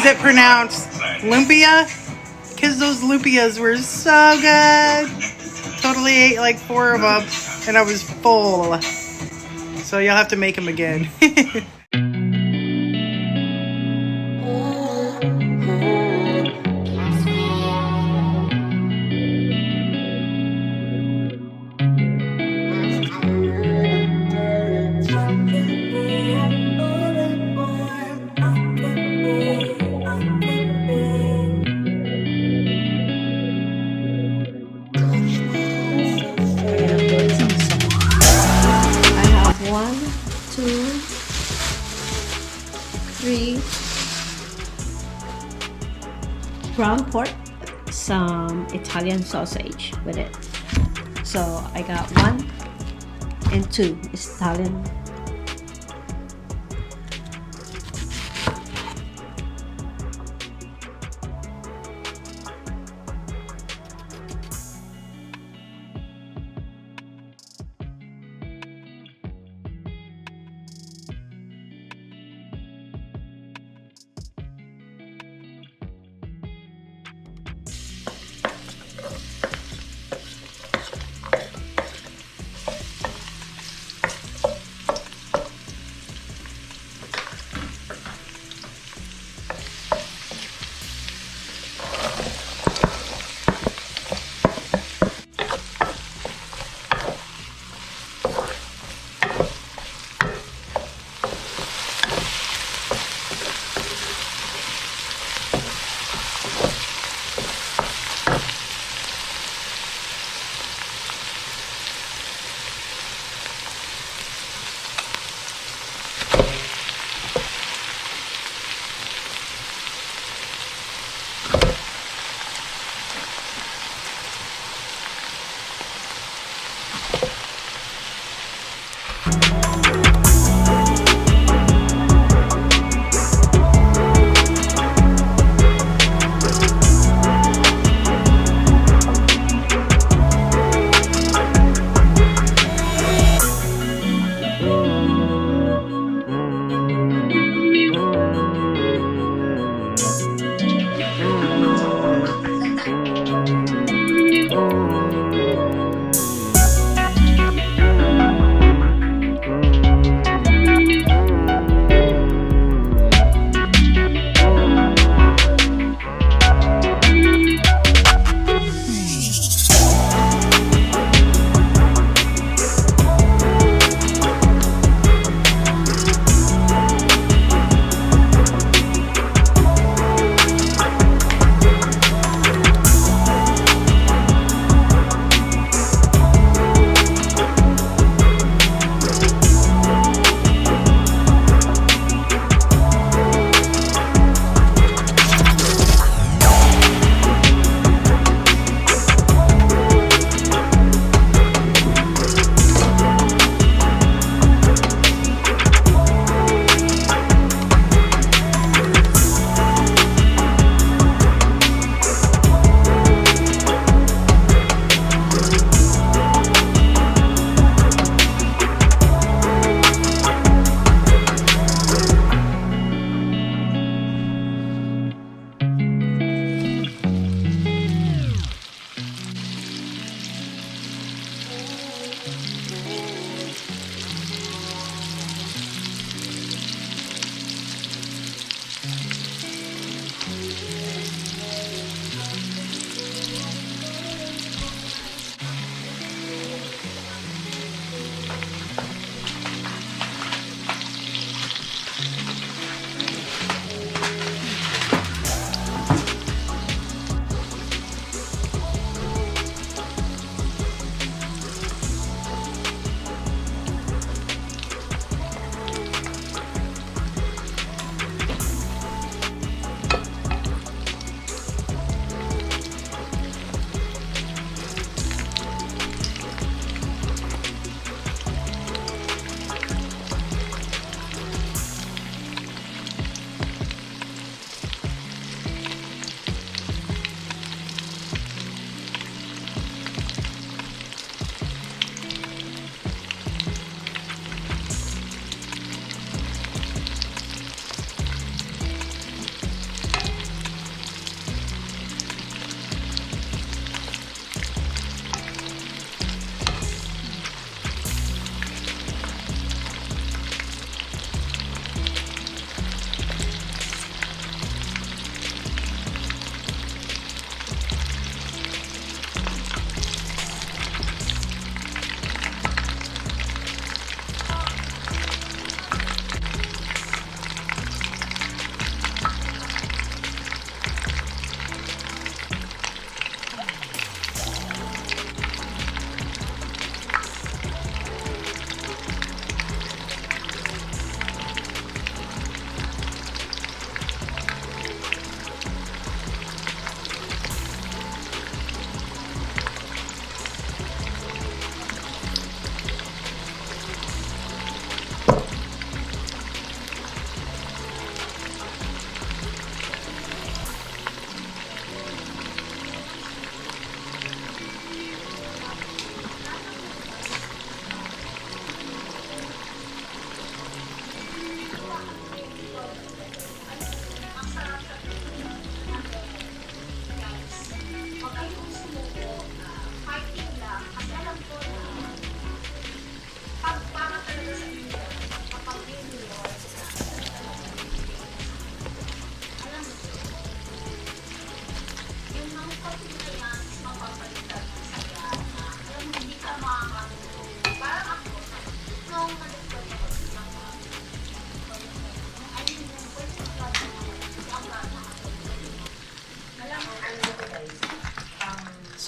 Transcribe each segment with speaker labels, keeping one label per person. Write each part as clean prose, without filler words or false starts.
Speaker 1: is it pronounced lumpia? Because those lumpias were so good. Totally ate like 4 of them, and I was full. So you'll have to make them again.
Speaker 2: I have 1, 2, 3 ground pork, some Italian sausage with it. So I got 1 and 2 Italian.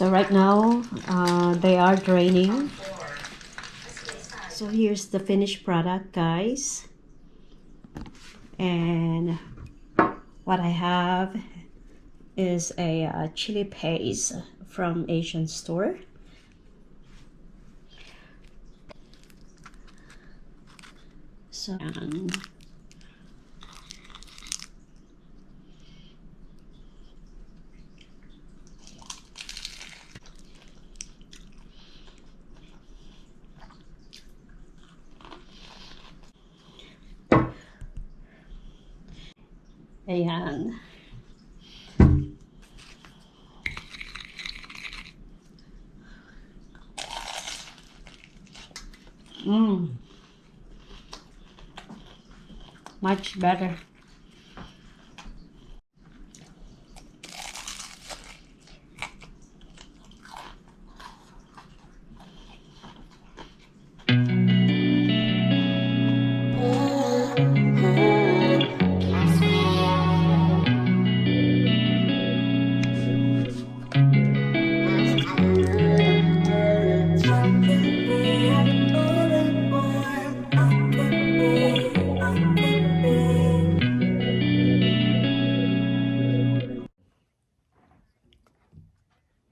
Speaker 2: So right now, they are draining. So here's the finished product, guys. And what I have is a chili paste from Asian store. So ayan. Much better.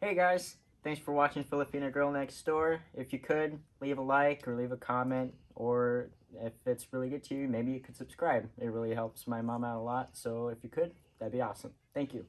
Speaker 3: Hey guys, thanks for watching Filipina Girl Next Door. If you could, leave a like or leave a comment, or if it's really good to you, maybe you could subscribe. It really helps my mom out a lot, so if you could, that'd be awesome. Thank you.